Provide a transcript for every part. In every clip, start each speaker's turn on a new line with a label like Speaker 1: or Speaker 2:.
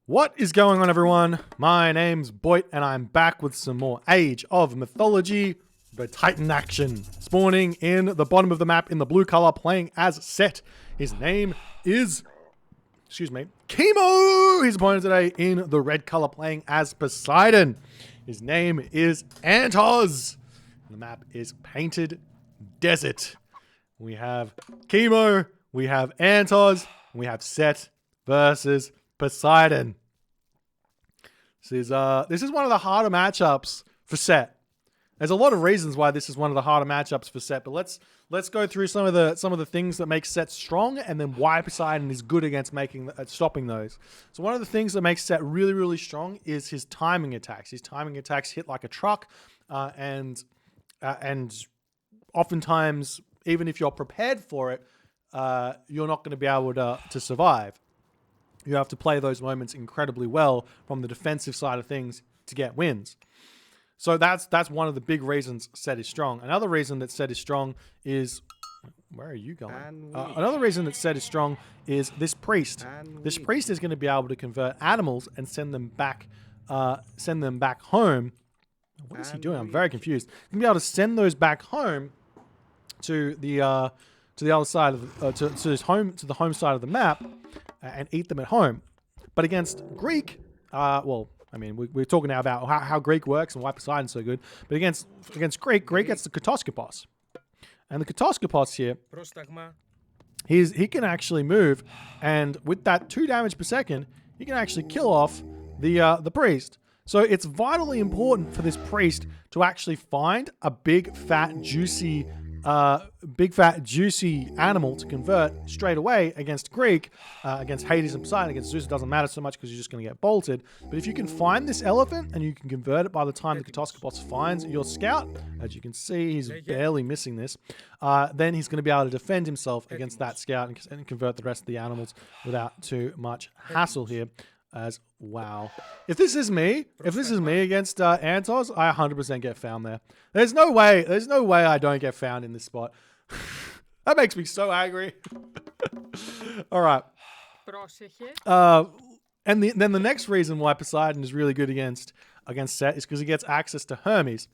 Speaker 1: What is going on, everyone? My name's Boit, and I'm back with some more Age of Mythology, the Titan action. Spawning in the bottom of the map in the blue color, playing as Set. His name is, Kimo! His opponent today in the red color, playing as Poseidon. His name is 3antozz. The map is Painted Desert. We have Kimo, we have 3antozz, and we have Set versus Poseidon. This is one of the harder matchups for Set. There's a lot of reasons why this is one of the harder matchups for Set, but let's go through some of the things that make Set strong, and then why Poseidon is good against stopping those. So one of the things that makes Set really, really strong is his timing attacks. His timing attacks hit like a truck, and oftentimes, even if you're prepared for it, you're not going to be able to survive. You have to play those moments incredibly well from the defensive side of things to get wins. So that's one of the big reasons Set is strong. Another reason that Set is strong is... Where are you going? Another reason that Set is strong is this priest. This priest is going to be able to convert animals and send them back home. What is he doing? I'm very confused. He's going to be able to send those back home to the other side of to the home side of the map and eat them at home. But against Greek, we're talking now about how Greek works and why Poseidon's so good. But against Greek gets the Katoskopos. And the Katoskopos here, he can actually move, and with that 2 damage per second, he can actually kill off the priest. So it's vitally important for this priest to actually find a big fat juicy animal to convert straight away against Greek, against Hades and Poseidon. Against Zeus, it doesn't matter so much because you're just going to get bolted. But if you can find this elephant and you can convert it by the time the Katoskopos finds your scout, as you can see, he's barely missing this, then he's going to be able to defend himself against that scout and convert the rest of the animals without too much hassle here. Wow. If this is me against 3antozz, I 100% get found there. There's no way I don't get found in this spot. That makes me so angry. All right. And then the next reason why Poseidon is really good against Set is because he gets access to Hermes.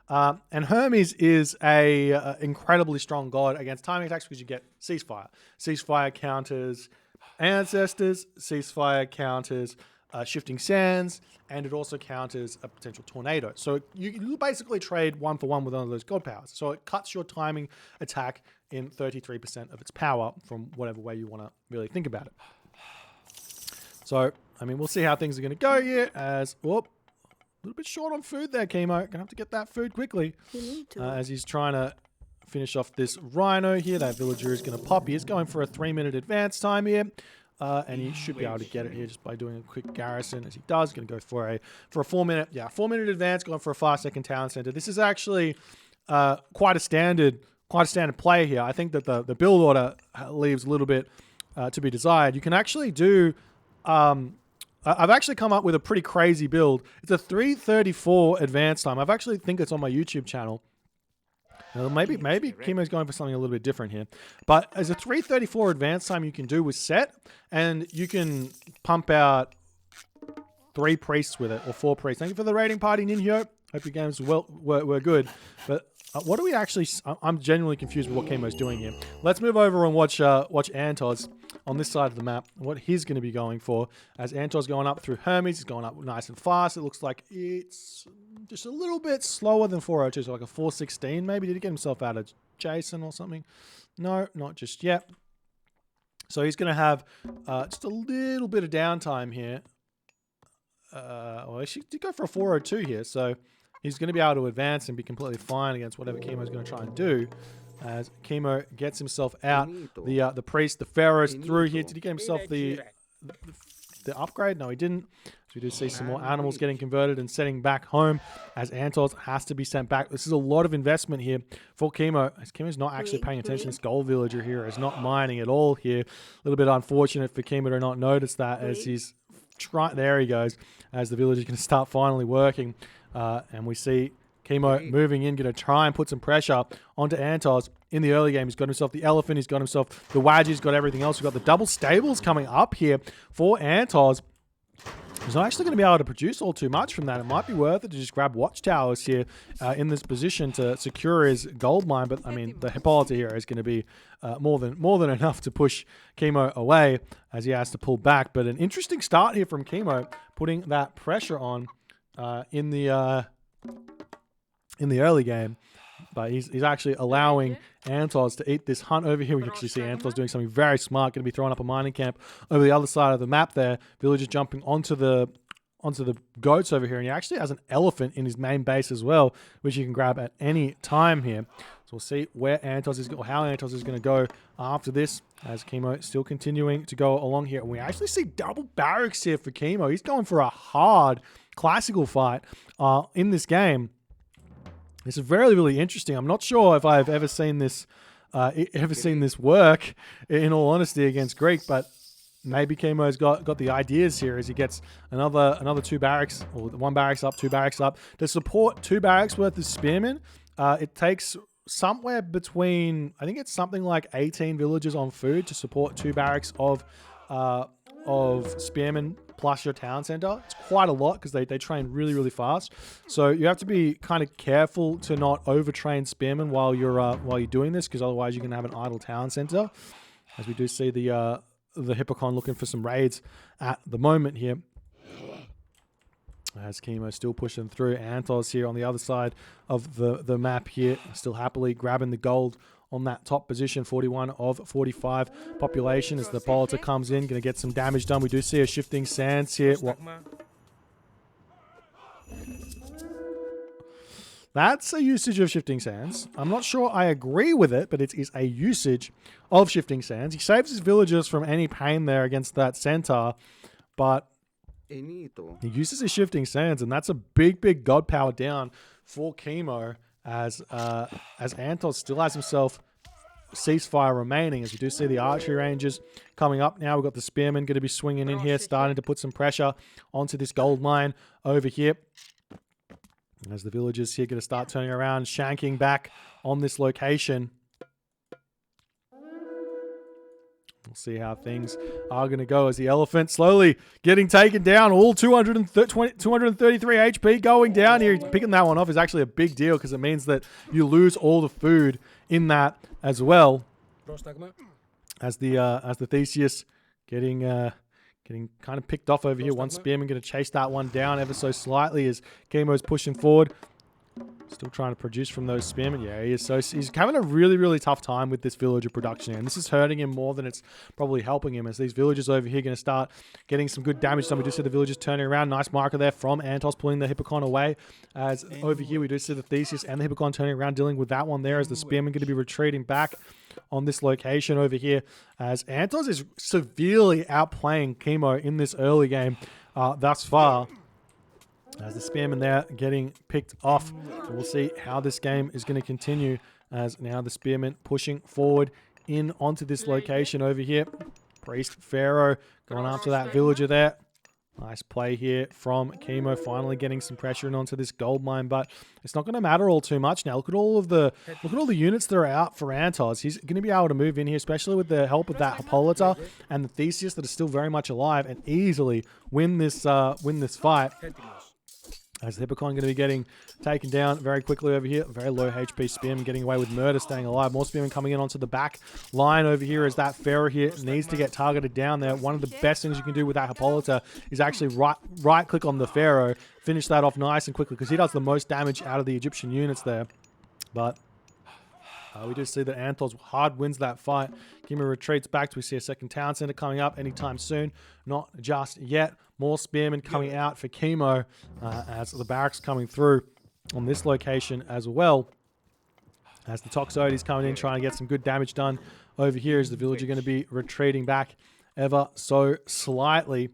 Speaker 1: And Hermes is a incredibly strong god against timing attacks because you get ceasefire. Ceasefire counters ancestors, ceasefire counters shifting sands, and it also counters a potential tornado. So you basically trade 1 for 1 with one of those god powers. So it cuts your timing attack in 33% of its power from whatever way you want to really think about it. So, we'll see how things are going to go here as... Whoop, a little bit short on food there, Kimo. Gonna have to get that food quickly. As he's trying to finish off this rhino here. That villager is going to pop. He is going for a 3-minute advance time here. And he should be able to get it here just by doing a quick garrison, as he does. Going to go for a 4-minute advance, going for a 5-second town center. This is actually quite a standard play here. I think that the build order leaves a little bit to be desired. You can actually do... I've actually come up with a pretty crazy build. It's a 3:34 advance time. I actually think it's on my YouTube channel. Maybe Kimo's going for something a little bit different here. But as a 3:34 advance time you can do with Set, and you can pump out 3 priests with it, or 4 priests. Thank you for the raiding party, Ninjo. Hope your games were good. But what do we actually... I'm genuinely confused with what Kimo's doing here. Let's move over and watch 3antozz on this side of the map, what he's going to be going for. As 3antozz going up through Hermes, he's going up nice and fast. It looks like it's just a little bit slower than 402, so like a 416 maybe. Did he get himself out of Jason or something? No, not just yet. So he's going to have just a little bit of downtime here. Well, he should go for a 402 here, so he's going to be able to advance and be completely fine against whatever Kimo's going to try and do. As Kimo gets himself out, the priest, the pharaoh's through here. Did he get himself the upgrade? No, he didn't. So we do see some more animals getting converted and sending back home, as 3antozz has to be sent back. This is a lot of investment here for Kimo, as Kimo's not actually paying attention. This gold villager here is not mining at all here. A little bit unfortunate for Kimo to not notice that, as he's trying... There he goes, as the villager is going to start finally working. And we see Kimo moving in, going to try and put some pressure onto 3antozz in the early game. He's got himself the elephant, he's got himself the Wadge, he's got everything else. We've got the double stables coming up here for 3antozz. He's not actually going to be able to produce all too much from that. It might be worth it to just grab watchtowers here in this position to secure his gold mine. But I mean, the Hippolyta here is going to be more than enough to push Kimo away as he has to pull back. But an interesting start here from Kimo, putting that pressure on in the early game. But he's actually allowing 3antozz to eat this hunt over here. We actually see 3antozz doing something very smart, going to be throwing up a mining camp over the other side of the map there. Villagers jumping onto the goats over here. And he actually has an elephant in his main base as well, which you can grab at any time here. So we'll see where 3antozz is, or how 3antozz is going to go after this, as Kimo still continuing to go along here. And we actually see double barracks here for Kimo. He's going for a hard classical fight in this game. This is really interesting. I'm not sure if I've ever seen this work, in all honesty, against Greek, but maybe Kimo's got the ideas here as he gets another 2 barracks, or 1 barracks up, 2 barracks up. To support 2 barracks worth of spearmen, it takes somewhere between, I think it's something like 18 villagers on food to support 2 barracks of spearmen plus your town center. It's quite a lot because they train really fast. So you have to be kind of careful to not overtrain spearmen while you're doing this, because otherwise you can have an idle town center. As we do see the Hippocon looking for some raids at the moment here. As Kimo still pushing through. 3antozz here on the other side of the map here, still happily grabbing the gold on that top position, 41 of 45 population as the Hippolyta comes in, going to get some damage done. We do see a shifting sands here. That's a usage of shifting sands. I'm not sure I agree with it, but it is a usage of shifting sands. He saves his villagers from any pain there against that centaur, but he uses his shifting sands, and that's a big god power down for Kimo, as 3antozz still has himself ceasefire remaining, as we do see the archery rangers coming up now. We've got the spearmen going to be swinging in here, starting to put some pressure onto this gold mine over here. As the villagers here going to start turning around, shanking back on this location. We'll see how things are going to go as the elephant slowly getting taken down. All 233 HP going down here. Picking that one off is actually a big deal because it means that you lose all the food in that as well. As the Theseus getting kind of picked off over here. One spearman going to chase that one down ever so slightly as Kimo's pushing forward. Still trying to produce from those spearmen. Yeah, he is. So he's having a really tough time with this villager production here. And this is hurting him more than it's probably helping him, as these villagers over here are going to start getting some good damage done. We do see the villagers turning around. Nice marker there from 3antozz, pulling the Hippocon away. As over here we do see the Theseus and the Hippocon turning around, dealing with that one there, as the spearmen going to be retreating back on this location over here, as 3antozz is severely outplaying Kimo in this early game thus far. As the spearmen there getting picked off. So we'll see how this game is going to continue, as now the spearmen pushing forward in onto this location over here. Priest Pharaoh going after that villager there. Nice play here from Kimo, finally getting some pressure in onto this gold mine, but it's not going to matter all too much now. Look at all the units that are out for 3antozz. He's going to be able to move in here, especially with the help of that Hippolyta and the Theseus that are still very much alive, and easily win this fight. As the Hippocon going to be getting taken down very quickly over here. Very low HP spearman getting away with murder, staying alive. More spearmen coming in onto the back line over here, as that Pharaoh here needs to get targeted down there. One of the best things you can do with that Hippolyta is actually right click on the Pharaoh. Finish that off nice and quickly, because he does the most damage out of the Egyptian units there. But we do see that 3antozz hard wins that fight. Kimo retreats back. We see a second town center coming up anytime soon. Not just yet. More spearmen coming out for Kimo, as the barracks coming through on this location as well. As the Toxotes coming in, trying to get some good damage done over here, as the villager going to be retreating back ever so slightly.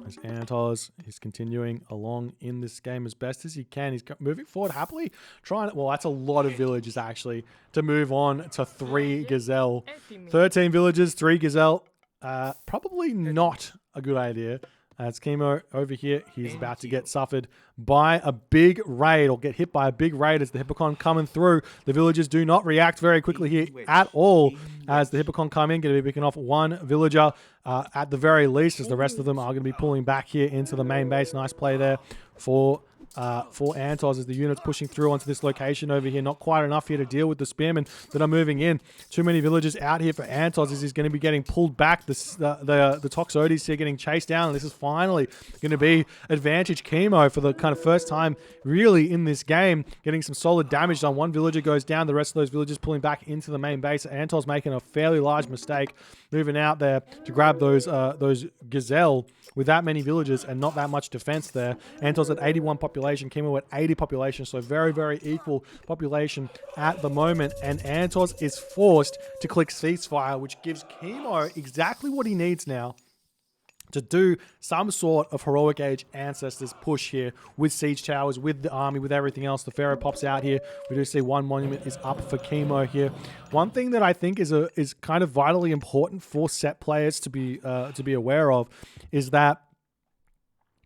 Speaker 1: As 3antozz is continuing along in this game as best as he can. He's moving forward happily, trying to, well, that's a lot of villagers actually, to move on to 3 gazelle. 13 villagers, 3 gazelle. Probably not a good idea. As Kimo over here, he's about to get suffered by a big raid or get hit by a big raid as the Hippocon coming through. The villagers do not react very quickly here at all as the Hippocon come in, going to be picking off one villager at the very least, as the rest of them are going to be pulling back here into the main base. Nice play there for 3antozz as the units pushing through onto this location over here. Not quite enough here to deal with the spearmen that are moving in. Too many villagers out here for 3antozz as he's going to be getting pulled back. The Toxotes here getting chased down, and this is finally going to be advantage Kimo for the kind of first time really in this game, getting some solid damage done. One villager goes down, the rest of those villagers pulling back into the main base. 3antozz making a fairly large mistake, moving out there to grab those gazelle with that many villagers and not that much defense there. 3antozz at 81 population, Kimo at 80 population, so very, very equal population at the moment. And 3antozz is forced to click ceasefire, which gives Kimo exactly what he needs now to do some sort of heroic age ancestors push here with siege towers, with the army, with everything else. The Pharaoh pops out here. We do see one monument is up for Kimo here. One thing that I think is kind of vitally important for set players to be aware of is that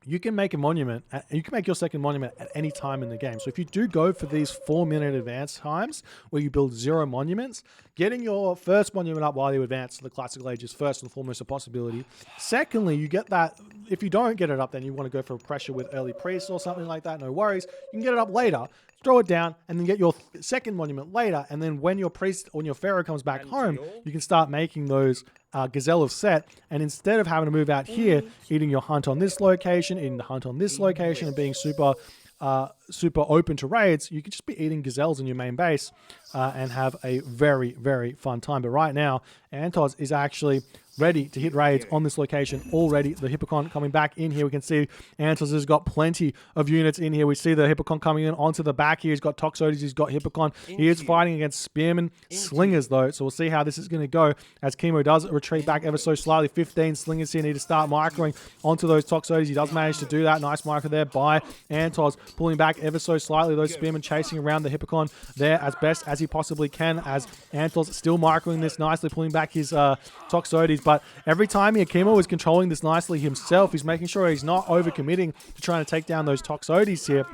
Speaker 1: you can make a monument, you can make your second monument at any time in the game. So if you do go for these 4-minute advance times where you build 0 monuments, getting your first monument up while you advance to the classical age is first and foremost a possibility. Secondly, you get that, if you don't get it up, then you want to go for a pressure with early priest or something like that, no worries. You can get it up later, throw it down, and then get your second monument later. And then when your priest or your pharaoh comes back home, you can start making those gazelle of set. And instead of having to move out here, eating your hunt on this location, eating the hunt on this location, and being super open to raids, you could just be eating gazelles in your main base and have a very, very fun time. But right now, 3antozz is actually ready to hit raids on this location already. The Hippocon coming back in here. We can see 3antozz has got plenty of units in here. We see the Hippocon coming in onto the back here. He's got Toxotes, he's got Hippocon. He is fighting against spearmen, slingers though, so we'll see how this is going to go as Kimo does retreat back ever so slightly. 15 slingers here need to start microing onto those Toxotes. He does manage to do that. Nice micro there by 3antozz, pulling back ever so slightly. Those spearmen chasing around the Hippocon there as best as he possibly can, as 3antozz still microing this nicely, pulling back his Toxotes. But every time here, Kimo is controlling this nicely himself. He's making sure he's not overcommitting to trying to take down those Toxotes here.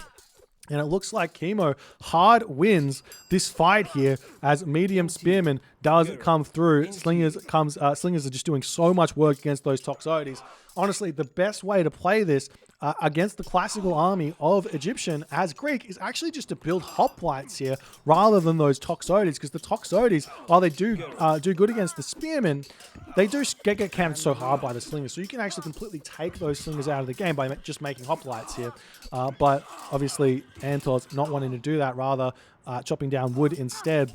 Speaker 1: And it looks like Kimo hard wins this fight here as medium spearman does come through. Slingers are just doing so much work against those Toxotes. Honestly, the best way to play this against the classical army of Egyptian as Greek is actually just to build hoplites here rather than those Toxotes, because the Toxotes, while they do good against the spearmen, they do get camped so hard by the slingers. So you can actually completely take those slingers out of the game by just making hoplites here. But obviously, 3antozz not wanting to do that, rather chopping down wood instead.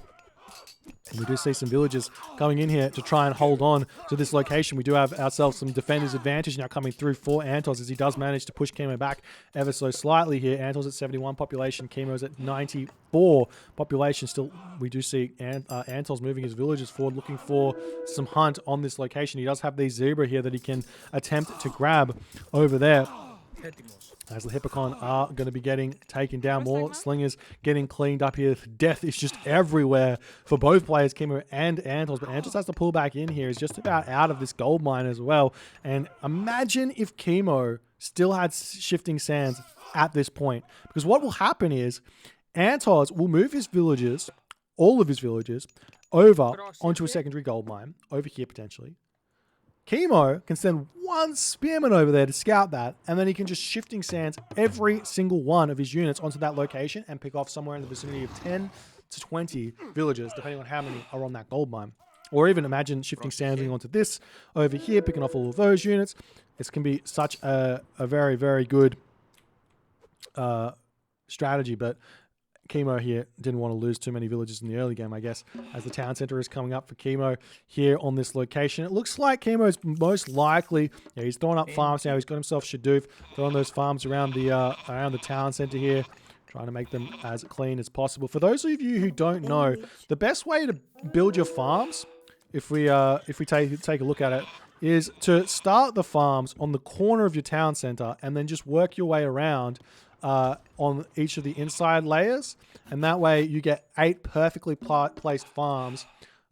Speaker 1: And we do see some villagers coming in here to try and hold on to this location. We do have ourselves some defenders advantage now coming through for 3antozz as he does manage to push Kimo back ever so slightly here. 3antozz at 71 population, Kimo's at 94 population. Still, we do see 3antozz moving his villagers forward, looking for some hunt on this location. He does have these zebra here that he can attempt to grab over there, as the Hippocon are going to be getting taken down. More slingers getting cleaned up here. Death is just everywhere for both players, Kimo and 3antozz. But 3antozz has to pull back in here. He's just about out of this gold mine as well. And imagine if Kimo still had shifting sands at this point. Because what will happen is 3antozz will move his villagers, all of his villagers, over onto a secondary gold mine, over here potentially. Kimo can send one spearman over there to scout that, and then he can just shifting sands every single one of his units onto that location and pick off somewhere in the vicinity of 10 to 20 villagers, depending on how many are on that gold mine. Or even imagine shifting sanding onto this over here, picking off all of those units. This can be such a very, very good strategy, but Kimo here didn't want to lose too many villagers in the early game, I guess, as the town center is coming up for Kimo here on this location. It looks like Kimo's most likely, he's throwing up farms now. He's got himself Shadoof, throwing those farms around the town center here, trying to make them as clean as possible. For those of you who don't know, the best way to build your farms, if we take a look at it, is to start the farms on the corner of your town center and then just work your way around on each of the inside layers, and that way you get 8 perfectly placed farms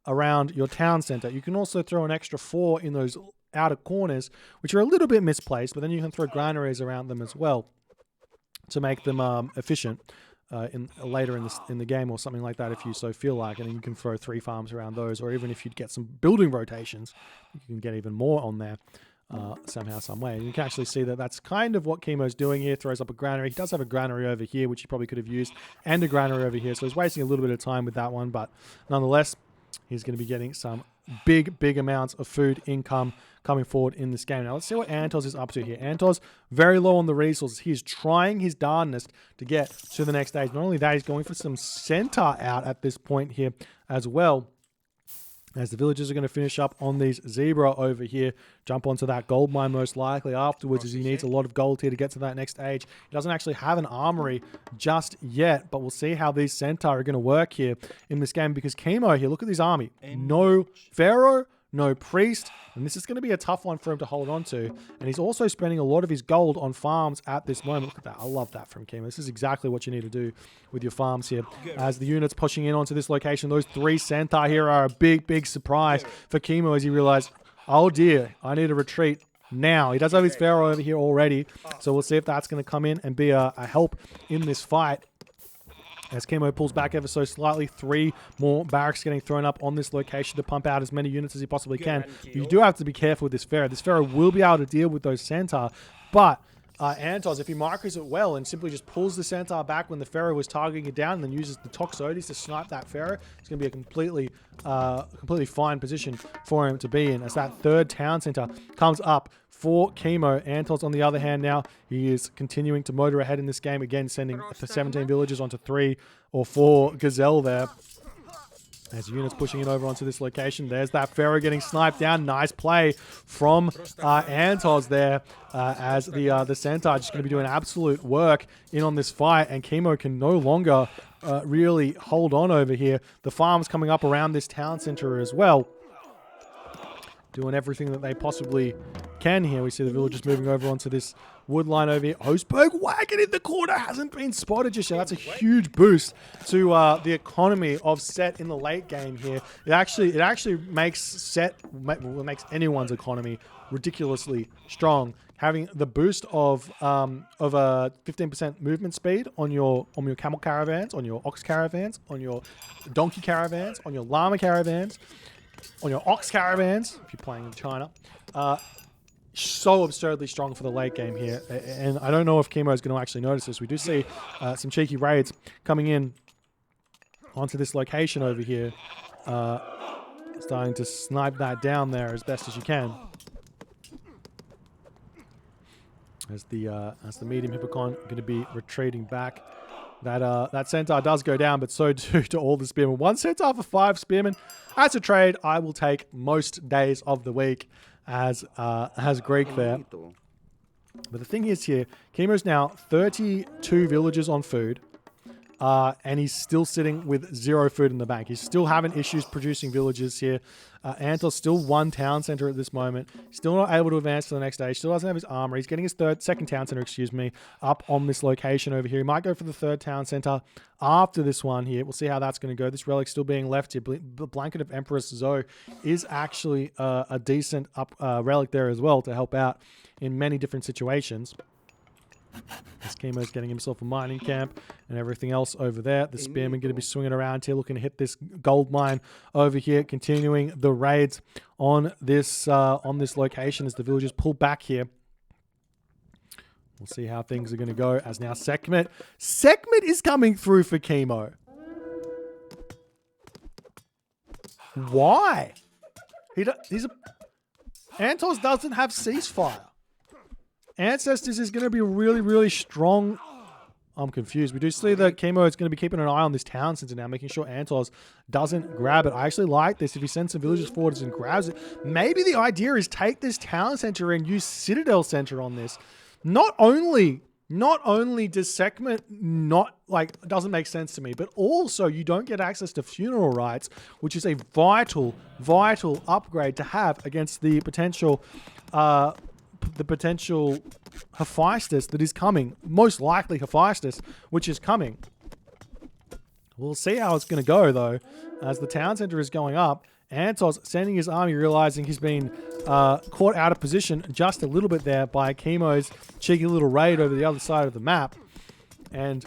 Speaker 1: around your town center. You can also throw an extra 4 in those outer corners, which are a little bit misplaced, but then you can throw granaries around them as well to make them efficient later in the game or something like that if you so feel like. And then you can throw 3 farms around those, or even if you get some building rotations, you can get even more on there. Somehow, some way. And you can actually see that that's kind of what Kimo's doing here. Throws up a granary. He does have a granary over here, which he probably could have used, and a granary over here. So he's wasting a little bit of time with that one, but nonetheless, he's going to be getting some big amounts of food income coming forward in this game. Now, let's see what 3antozz is up to here. 3antozz, very low on the resources. He's trying his darndest to get to the next stage. Not only that, he's going for some centaur out at this point here as well, as the villagers are going to finish up on these zebra over here, jump onto that gold mine most likely afterwards, as he needs a lot of gold here to get to that next stage. He doesn't actually have an armory just yet, but we'll see how these centaur are going to work here in this game, because Kimo here, look at this army. No pharaoh, no priest, and this is going to be a tough one for him to hold on to. And he's also spending a lot of his gold on farms at this moment. Look at that. I love that from Kimo. This is exactly what you need to do with your farms here. As the units pushing in onto this location, those 3 centaur here are a big surprise for Kimo, as he realized, oh dear, I need to retreat now. He does have his pharaoh over here already, so we'll see if that's going to come in and be a help in this fight. As Kimo pulls back ever so slightly, 3 more barracks getting thrown up on this location to pump out as many units as he possibly can. But you do have to be careful with this pharaoh. This pharaoh will be able to deal with those centaur, but 3antozz, if he micros it well and simply just pulls the centaur back when the pharaoh was targeting it down, and then uses the toxotes to snipe that pharaoh, it's going to be a completely fine position for him to be in, as that 3rd town center comes up for Kimo. 3antozz, on the other hand, now he is continuing to motor ahead in this game, again sending 17 villagers onto 3 or 4 gazelle there. As units pushing in over onto this location, there's that pharaoh getting sniped down. Nice play from 3antozz there, as the centaur just going to be doing absolute work in on this fight, and Kimo can no longer really hold on over here. The farms coming up around this town center as well, doing everything that they possibly can here. We see the villagers moving over onto this wood line over here. Osberg wagon in the corner hasn't been spotted just yet. That's a huge boost to the economy of Set in the late game here. It actually makes Set, makes anyone's economy ridiculously strong. Having the boost of a 15% movement speed on your camel caravans, on your ox caravans, on your donkey caravans, on your llama caravans, on your ox caravans, if you're playing in China. So absurdly strong for the late game here. And I don't know if Kimo is going to actually notice this. We do see some cheeky raids coming in onto this location over here. Starting to snipe that down there as best as you can. As the medium hippocon going to be retreating back. That centaur does go down, but so do all the spearmen. 1 centaur for 5 spearmen. That's a trade I will take most days of the week as Greek there. But the thing is here, Kimo's now 32 villagers on food, and he's still sitting with 0 food in the bank. He's still having issues producing villagers here. 3antozz still 1 town center at this moment. Still not able to advance to the next stage. Still doesn't have his armor. He's getting his second town center, up on this location over here. He might go for the 3rd town center after this one here. We'll see how that's going to go. This relic's still being left here. The Blanket of Empress Zoe is actually a decent relic there as well to help out in many different situations. This Kimo's getting himself a mining camp and everything else over there. The spearmen going to be swinging around here, looking to hit this gold mine over here, continuing the raids on this location as the villagers pull back here. We'll see how things are going to go, as now Sekhmet is coming through for Kimo. Why? 3antozz doesn't have ceasefire. Ancestors is going to be really strong. I'm confused. We do see that Kimo is going to be keeping an eye on this town center now, making sure 3antozz doesn't grab it. I actually like this. If he sends some villagers forward and grabs it, maybe the idea is take this town center and use Citadel Center on this. Not only does Sekhmet doesn't make sense to me, but also you don't get access to funeral rites, which is a vital upgrade to have against the potential Hephaestus that is coming. Most likely Hephaestus, which is coming. We'll see how it's going to go, though, as the town center is going up Antozz sending his army, realizing he's been caught out of position just a little bit there by Kimo's cheeky little raid over the other side of the map. And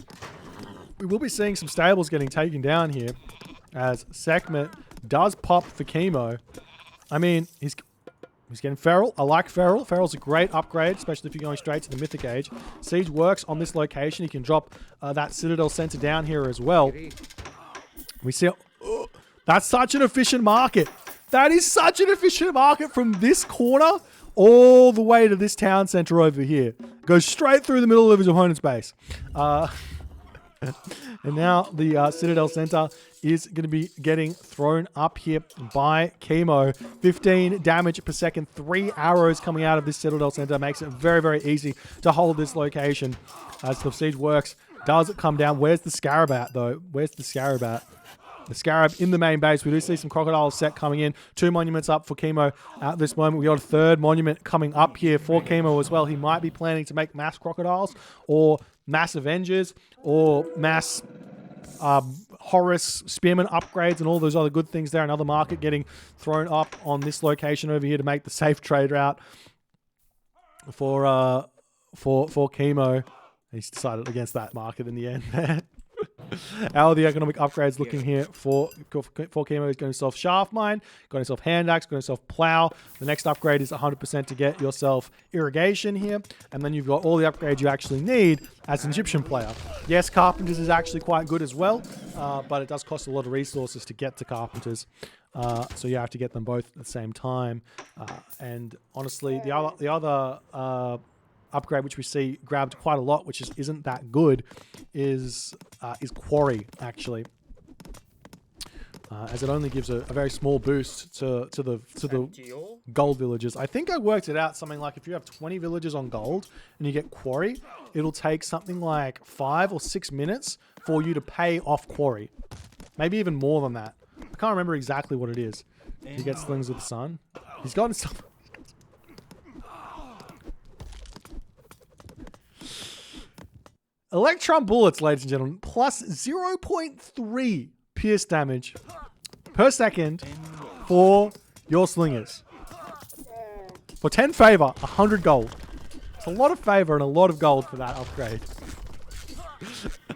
Speaker 1: we will be seeing some stables getting taken down here as Sekhmet does pop for Kimo. I mean, he's getting Feral. I like Feral. Feral's a great upgrade, especially if you're going straight to the Mythic Age. Siege works on this location. He can drop that Citadel Center down here as well. We see... that's such an efficient market. That is such an efficient market from this corner all the way to this town center over here. Goes straight through the middle of his opponent's base. And now the Citadel Center is going to be getting thrown up here by Kimo. 15 damage per second. 3 arrows coming out of this Citadel Center. Makes it very, very easy to hold this location. As the siege works, does it come down? Where's the Scarab at, though? Where's the Scarab at? The Scarab in the main base. We do see some Crocodile set coming in. 2 monuments up for Kimo at this moment. We got a 3rd monument coming up here for Kimo as well. He might be planning to make mass Crocodiles or mass Avengers or mass Horus Spearman upgrades and all those other good things there. Another market getting thrown up on this location over here to make the safe trade route for Kimo. He's decided against that market in the end. How are the economic upgrades looking here for Kimo? He's got himself Shaft Mine, got himself Hand Axe, got himself Plow. The next upgrade is 100% to get yourself Irrigation here. And then you've got all the upgrades you actually need as an Egyptian player. Yes, Carpenters is actually quite good as well, but it does cost a lot of resources to get to Carpenters. So you have to get them both at the same time. And honestly, the other upgrade which we see grabbed quite a lot, which isn't that good, is Quarry, actually, as it only gives a very small boost to the gold villages. I think I worked it out, something like if you have 20 villages on gold and you get Quarry, it'll take something like 5 or 6 minutes for you to pay off Quarry, maybe even more than that. I can't remember exactly what it is. He gets Slings of the Sun. He's gotten some. Electron bullets, ladies and gentlemen, plus 0.3 pierce damage per second for your slingers. For 10 favor, 100 gold. It's a lot of favor and a lot of gold for that upgrade.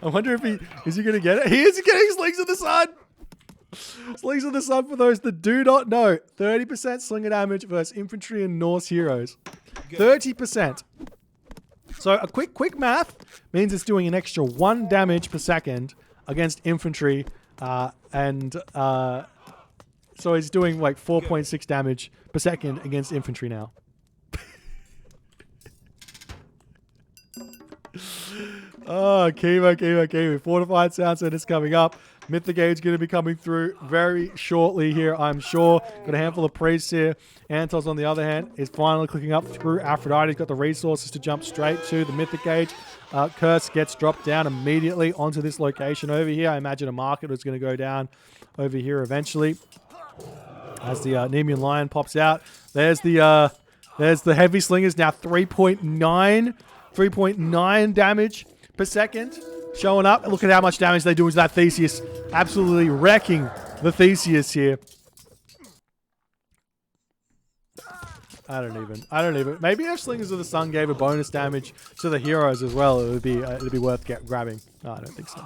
Speaker 1: I wonder if is he going to get it? He is getting Slings of the Sun. Slings of the Sun, for those that do not know, 30% slinger damage versus infantry and Norse heroes. 30%. So a quick math means it's doing an extra 1 damage per second against infantry, so he's doing like 4.6 damage per second against infantry now. Oh, Kimo. Fortified Sound Center's coming up. Mythic Age going to be coming through very shortly here, I'm sure. Got a handful of priests here. Antozz, on the other hand, is finally clicking up through Aphrodite. He's got the resources to jump straight to the Mythic Age. Curse gets dropped down immediately onto this location over here. I imagine a market is going to go down over here eventually. As the Nemean Lion pops out. There's the Heavy Slingers, now 3.9 damage per second. Showing up. Look at how much damage they do to that Theseus. Absolutely wrecking the Theseus here. I don't even. Maybe if Slingers of the Sun gave a bonus damage to the heroes as well, it'd be worth grabbing. No, I don't think so.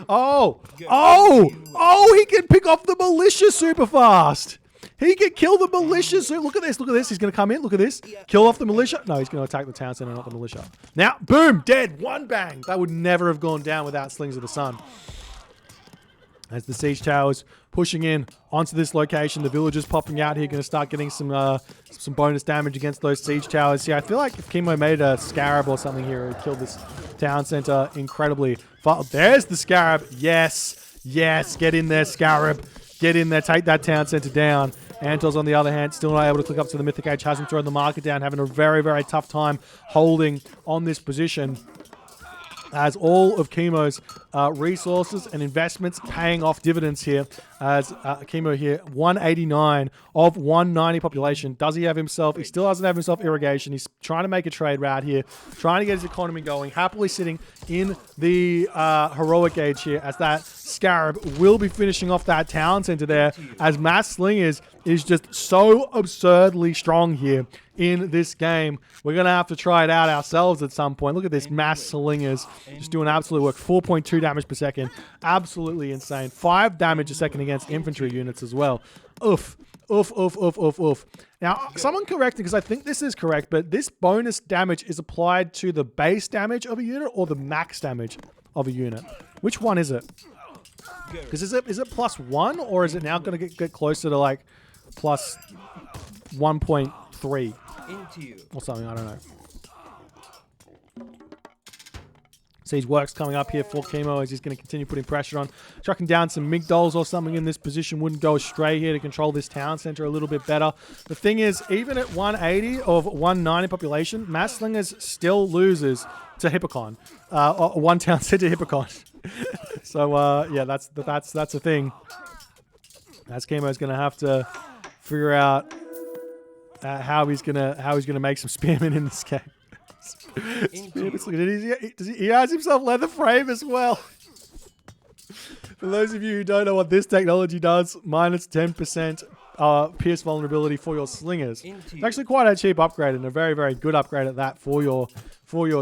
Speaker 1: Oh! He can pick off the militia super fast. He can kill the militia. Look at this. He's going to come in. Look at this. Kill off the militia. No, he's going to attack the town center, not the militia. Now, boom, dead. 1 bang. That would never have gone down without Slings of the Sun. As the siege towers pushing in onto this location, the villagers popping out here, going to start getting some bonus damage against those siege towers. Yeah, I feel like if Kimo made a Scarab or something here, it would kill this town center incredibly fast. There's the Scarab. Yes. Get in there, Scarab. Get in there. Take that town center down. Antozz, on the other hand, still not able to click up to the Mythic Age. Hasn't thrown the market down. Having a very, very tough time holding on this position. As all of Kimo's resources and investments paying off dividends here. as Kimo here, 189 of 190 population. Does he have himself? He still doesn't have himself irrigation. He's trying to make a trade route here, trying to get his economy going, happily sitting in the heroic gauge here as that Scarab will be finishing off that town center there as Mass Slingers is just so absurdly strong here in this game. We're going to have to try it out ourselves at some point. Look at this Mass Slingers just doing absolute work. 4.2 damage per second. Absolutely insane. 5 damage a second against infantry units as well. Oof. Oof, oof, oof, oof, oof. Now, someone correct me because I think this is correct, but this bonus damage is applied to the base damage of a unit or the max damage of a unit. Which one is it? Because is it +1 or is it now going to get closer to like plus 1.3 or something? I don't know. Sees works coming up here for Kimo as he's going to continue putting pressure on. Trucking down some Migdols or something in this position wouldn't go astray here to control this town center a little bit better. The thing is, even at 180 of 190 population, Mass Slingers still loses to Hippocon. One town center Hippocon. So yeah, that's a thing. As Kimo's going to have to figure out how he's gonna make some spearmen in this game. He has himself leather frame as well. For those of you who don't know what this technology does, minus 10% pierce vulnerability for your slingers. It's actually quite a cheap upgrade and a very, very good upgrade at that for your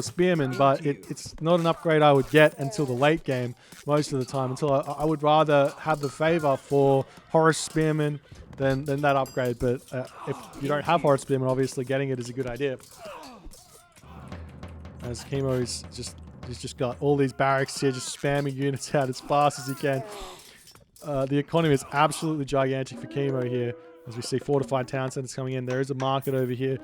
Speaker 1: spearmen, but it's not an upgrade I would get until the late game most of the time. Until I would rather have the favor for Horus spearmen than that upgrade. But if you don't have Horus spearmen, obviously getting it is a good idea. As Kimo he's just got all these barracks here, just spamming units out as fast as he can. The economy is absolutely gigantic for Kimo here. As we see fortified town centers coming in, there is a market over here.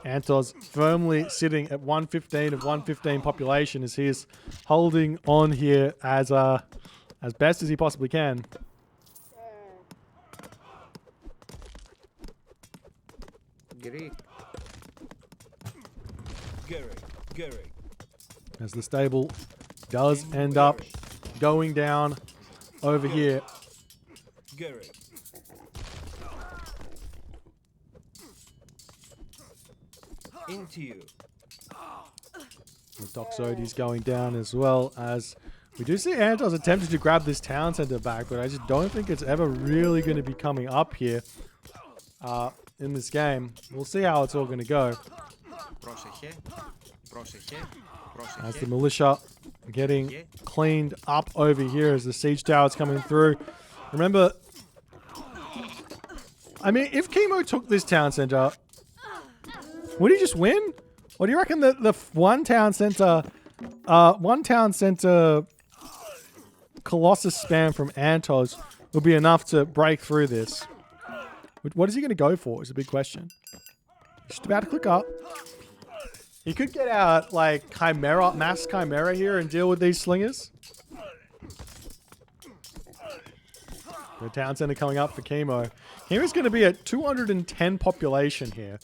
Speaker 1: 3antozz firmly sitting at 115 of 115 population as he is holding on here as best as he possibly can. As the stable does end up going down over here.
Speaker 2: Into you.
Speaker 1: The Doxody's going down as well, as we do see 3antozz attempting to grab this town center back, but I just don't think it's ever really going to be coming up here in this game. We'll see how it's all going to go. As the militia getting cleaned up over here as the siege tower's coming through. Remember, I mean, if Kimo took this town center, would he just win? Or do you reckon that the one town center Colossus spam from 3antozz will be enough to break through this? What is he going to go for is a big question. Just about to click up. He could get out like Chimera, Mass Chimera here and deal with these slingers. The town center coming up for Kimo. Kimo's going to be at 210 population here.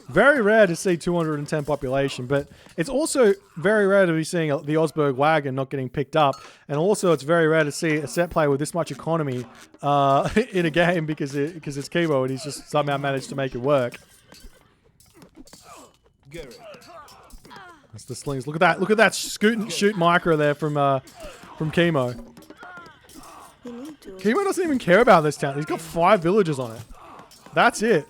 Speaker 1: Very rare to see 210 population, but it's also very rare to be seeing the Osberg wagon not getting picked up. And also it's very rare to see a set player with this much economy in a game because it's Kimo and he's just somehow managed to make it work. That's the slings. Look at that shoot micro there from Kimo. Kimo doesn't even care about this town. He's got 5 villagers on it. That's it.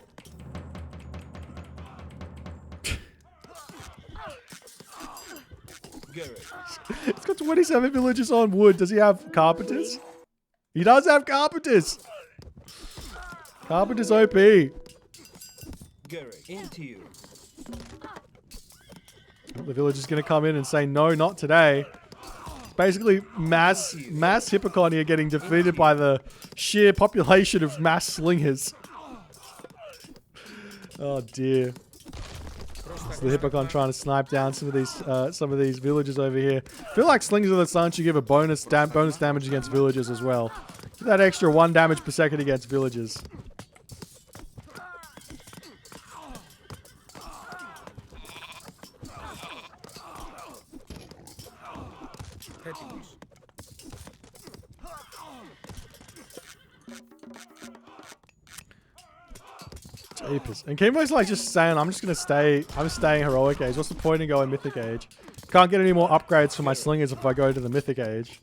Speaker 1: It's got 27 villagers on wood. Does he have carpenters? He does have carpenters. Carpenters OP.
Speaker 2: Into you.
Speaker 1: The villager's going to come in and say, no, not today. Basically, mass Hippocon here getting defeated by the sheer population of mass slingers. Oh, dear. It's the Hippocon trying to snipe down some of these villagers over here. I feel like Slingers of the Sun should give a bonus damage against villagers as well. Give that extra 1 damage per second against villagers. Jeepers. And Kimo's like just saying, I'm staying heroic age. What's the point in going mythic age? Can't get any more upgrades for my slingers if I go to the mythic age.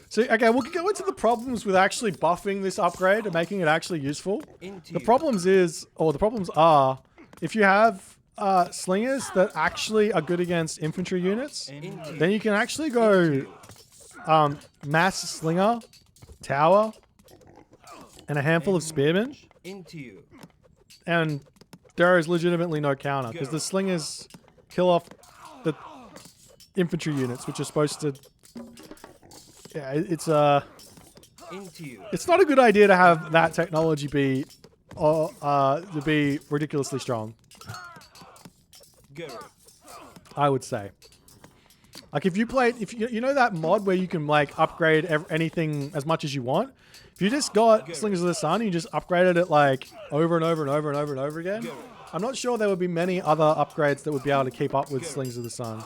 Speaker 1: So, okay, we'll go into the problems with actually buffing this upgrade and making it actually useful. The problems are, if you have slingers that actually are good against infantry units, then you can actually go mass slinger, tower, and a handful of spearmen. And there is legitimately no counter, because the slingers kill off the infantry units, which are supposed to... Yeah, it's not a good idea to have that technology be ridiculously strong. I would say. Like if you know that mod where you can like upgrade anything as much as you want. If you just got Slingers of the Sun and you just upgraded it like over and over and over and over and over again, I'm not sure there would be many other upgrades that would be able to keep up with Slings of the Sun.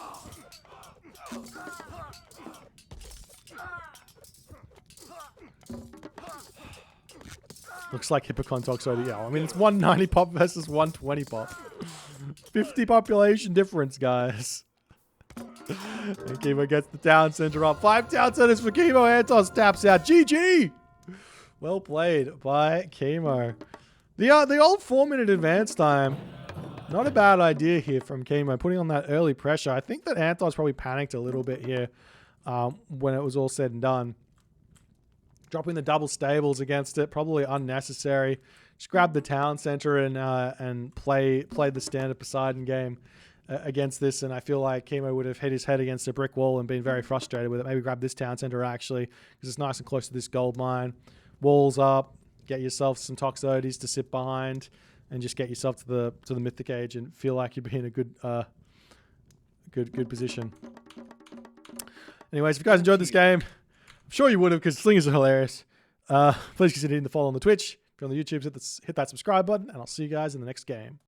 Speaker 1: Looks like Hippocon Toxoid. Yeah, I mean, it's 190 pop versus 120 pop. 50 population difference, guys. And Kimo gets the town center up. 5 town centers for Kimo. 3antozz taps out. GG! Well played by Kimo. The old 4-minute advance time. Not a bad idea here from Kimo. Putting on that early pressure. I think that 3antozz probably panicked a little bit here when it was all said and done. Dropping the double stables against it, probably unnecessary. Just grab the town center and play the standard Poseidon game against this, and I feel like Kimo would have hit his head against a brick wall and been very frustrated with it. Maybe grab this town center actually, because it's nice and close to this gold mine. Walls up, get yourself some Toxotes to sit behind, and just get yourself to the mythic age and feel like you'd be in a good position. Anyways, if you guys enjoyed this game, I'm sure you would have, because slingers are hilarious. Please consider hitting the follow on the Twitch. If you're on the YouTube, hit that subscribe button, and I'll see you guys in the next game.